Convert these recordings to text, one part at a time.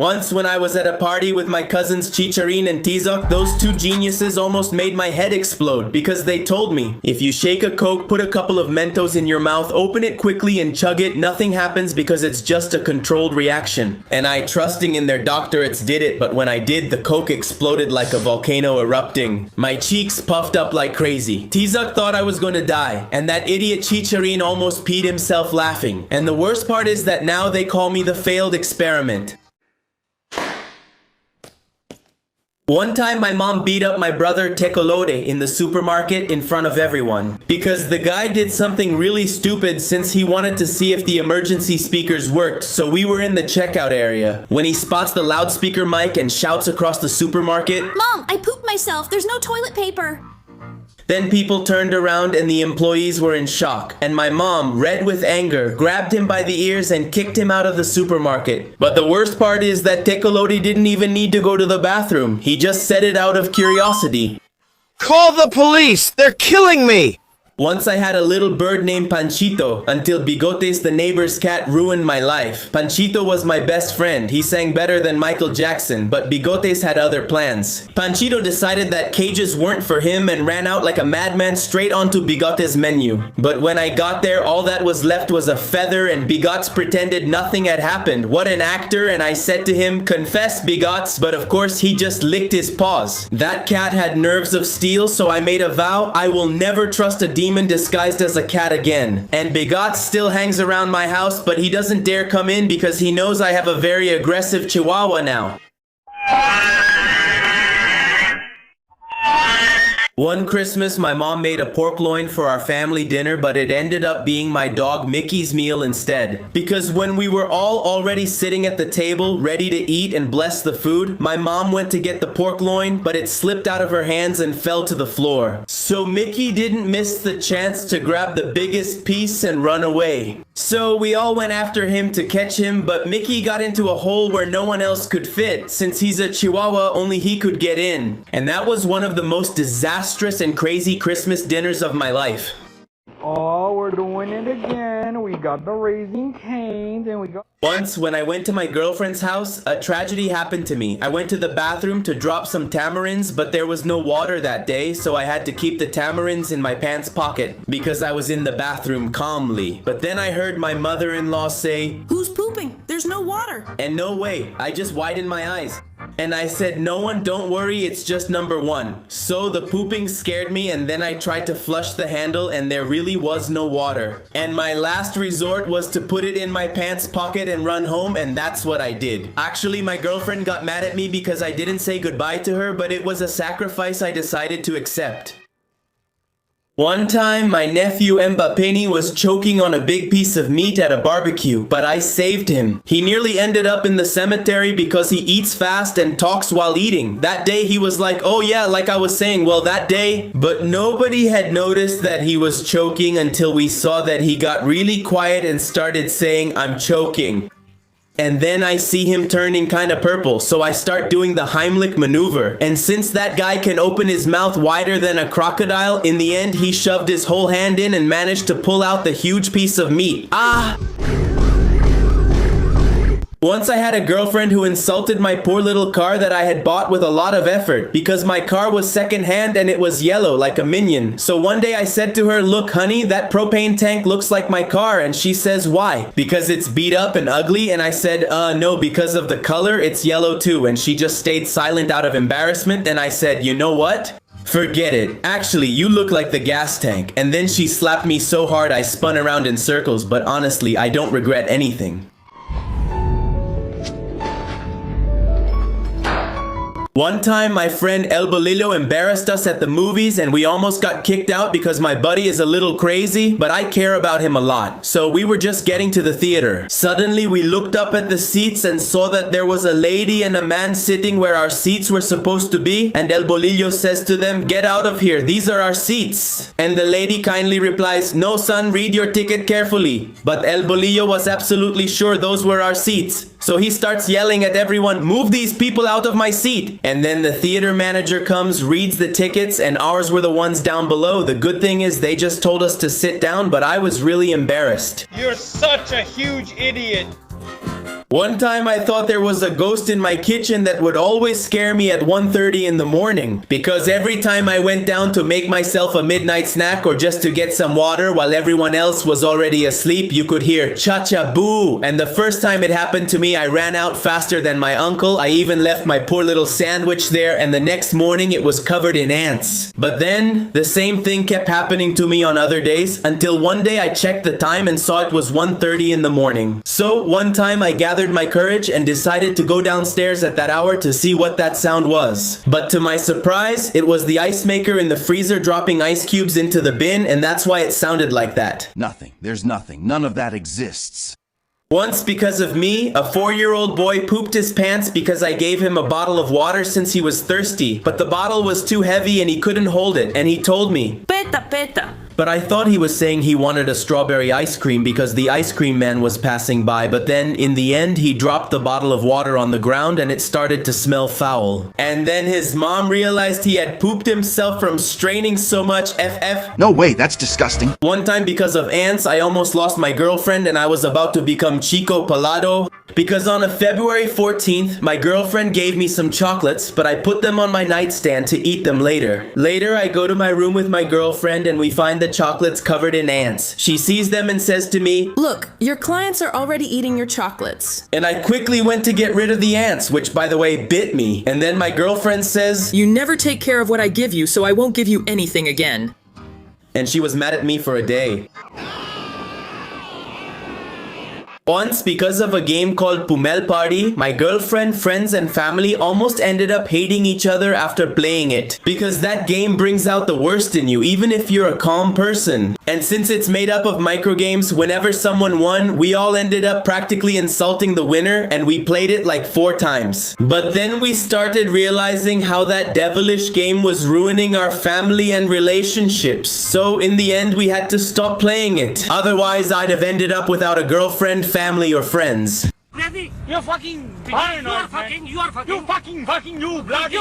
Once when I was at a party with my cousins Chicharin and Tizok, those two geniuses almost made my head explode because they told me, if you shake a Coke, put a couple of Mentos in your mouth, open it quickly and chug it, nothing happens because it's just a controlled reaction. And I, trusting in their doctorates, did it, but when I did, the Coke exploded like a volcano erupting. My cheeks puffed up like crazy. Tizok thought I was going to die, and that idiot Chicharin almost peed himself laughing. And the worst part is that now they call me the failed experiment. One time my mom beat up my brother Tecolode in the supermarket in front of everyone because the guy did something really stupid since he wanted to see if the emergency speakers worked, so we were in the checkout area when he spots the loudspeaker mic and shouts across the supermarket, "Mom, I pooped myself. There's no toilet paper." Then people turned around and the employees were in shock, and my mom, red with anger, grabbed him by the ears and kicked him out of the supermarket. But the worst part is that Tecolodi didn't even need to go to the bathroom. He just said it out of curiosity. Call the police! They're killing me! Once I had a little bird named Panchito, until Bigotes, the neighbor's cat, ruined my life. Panchito was my best friend. He sang better than Michael Jackson, but Bigotes had other plans. Panchito decided that cages weren't for him and ran out like a madman straight onto Bigotes' menu. But when I got there, all that was left was a feather and Bigotes pretended nothing had happened. What an actor, and I said to him, "Confess, Bigotes," but of course he just licked his paws. That cat had nerves of steel, so I made a vow I will never trust a demon disguised as a cat again. And Bigotes still hangs around my house, but he doesn't dare come in because he knows I have a very aggressive chihuahua now. One Christmas, my mom made a pork loin for our family dinner, but it ended up being my dog Mickey's meal instead. Because when we were all already sitting at the table, ready to eat and bless the food, my mom went to get the pork loin, but it slipped out of her hands and fell to the floor. So Mickey didn't miss the chance to grab the biggest piece and run away. So we all went after him to catch him, but Mickey got into a hole where no one else could fit. Since he's a chihuahua, only he could get in. And that was one of the most disastrous and crazy Christmas dinners of my life. Oh, we're doing it again. We got the Raising Cane's and we got... Once, when I went to my girlfriend's house, a tragedy happened to me. I went to the bathroom to drop some tamarinds, but there was no water that day, so I had to keep the tamarinds in my pants pocket because I was in the bathroom calmly. But then I heard my mother-in-law say, "Who's pooping? There's no water." and no way, I just widened my eyes. And I said, "No one, don't worry, it's just number one." So the pooping scared me, and then I tried to flush the handle and there really was no water. And my last resort was to put it in my pants pocket and run home, and that's what I did. Actually, my girlfriend got mad at me because I didn't say goodbye to her, but it was a sacrifice I decided to accept. One time, my nephew Mbapeni was choking on a big piece of meat at a barbecue, but I saved him. He nearly ended up in the cemetery because he eats fast and talks while eating. That day he was like, "Oh yeah, like I was saying, well that day." But nobody had noticed that he was choking until we saw that he got really quiet and started saying, "I'm choking." And then I see him turning kind of purple, so I start doing the Heimlich maneuver. And since that guy can open his mouth wider than a crocodile, in the end he shoved his whole hand in and managed to pull out the huge piece of meat. Ah! Once I had a girlfriend who insulted my poor little car that I had bought with a lot of effort because my car was secondhand and it was yellow like a minion. So one day I said to her, "Look honey, that propane tank looks like my car." And she says, "Why? Because it's beat up and ugly?" And I said, No, because of the color, it's yellow too." And she just stayed silent out of embarrassment. And I said, "You know what? Forget it. Actually, you look like the gas tank." And then she slapped me so hard I spun around in circles, but honestly, I don't regret anything. One time, my friend El Bolillo embarrassed us at the movies and we almost got kicked out because my buddy is a little crazy, but I care about him a lot. So we were just getting to the theater. Suddenly, we looked up at the seats and saw that there was a lady and a man sitting where our seats were supposed to be. And El Bolillo says to them, "Get out of here, these are our seats." And the lady kindly replies, "No son, read your ticket carefully." But El Bolillo was absolutely sure those were our seats. So he starts yelling at everyone, "Move these people out of my seat." And then the theater manager comes, reads the tickets, and ours were the ones down below. The good thing is they just told us to sit down, but I was really embarrassed. You're such a huge idiot. One time I thought there was a ghost in my kitchen that would always scare me at 1:30 in the morning, because every time I went down to make myself a midnight snack or just to get some water while everyone else was already asleep, you could hear cha-cha boo. And the first time it happened to me, I ran out faster than my uncle. I even left my poor little sandwich there, and the next morning it was covered in ants. But then the same thing kept happening to me on other days until one day I checked the time and saw it was 1:30 in the morning. So one time I gathered my courage and decided to go downstairs at that hour to see what that sound was. But to my surprise, it was the ice maker in the freezer dropping ice cubes into the bin, and that's why it sounded like that. Nothing. There's nothing. None of that exists. Once, because of me, a 4-year-old boy pooped his pants because I gave him a bottle of water since he was thirsty, but the bottle was too heavy and he couldn't hold it, and he told me, Peta, peta. but I thought he was saying he wanted a strawberry ice cream because the ice cream man was passing by, but then in the end he dropped the bottle of water on the ground and it started to smell foul. And then his mom realized he had pooped himself from straining so much FF. No way, that's disgusting. One time because of ants, I almost lost my girlfriend and I was about to become Chico Palado. Because on a February 14th, my girlfriend gave me some chocolates, but I put them on my nightstand to eat them later. Later, I go to my room with my girlfriend and we find the chocolates covered in ants. She sees them and says to me, Look, your clients are already eating your chocolates. and I quickly went to get rid of the ants, which by the way bit me. And then my girlfriend says, You never take care of what I give you, so I won't give you anything again. and she was mad at me for a day. Once, because of a game called Pumel Party, my girlfriend, friends, and family almost ended up hating each other after playing it. Because that game brings out the worst in you, even if you're a calm person. And since it's made up of microgames, whenever someone won, we all ended up practically insulting the winner, and we played it like 4 times. But then we started realizing how that devilish game was ruining our family and relationships. So in the end, we had to stop playing it. Otherwise, I'd have ended up without a girlfriend, family, or friends. You're fucking paranoid, you are fucking, you bloody.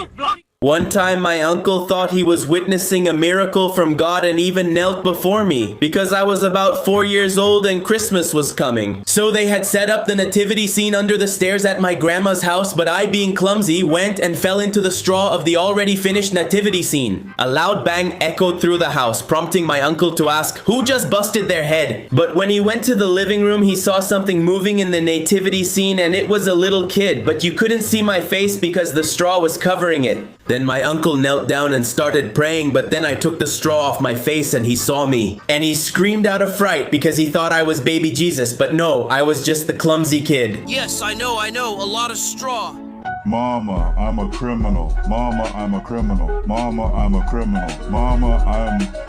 One time my uncle thought he was witnessing a miracle from God and even knelt before me because I was about 4 years old and Christmas was coming. So they had set up the nativity scene under the stairs at my grandma's house, but I, being clumsy, went and fell into the straw of the already finished nativity scene. A loud bang echoed through the house, prompting my uncle to ask, who just busted their head? But when he went to the living room, he saw something moving in the nativity scene and it was a little kid, but you couldn't see my face because the straw was covering it. Then my uncle knelt down and started praying, but then I took the straw off my face and he saw me. And he screamed out of fright because he thought I was baby Jesus, but no, I was just the clumsy kid. Yes, I know, a lot of straw. Mama, I'm a criminal. Mama, I'm a criminal. Mama, I'm a criminal. Mama, I'm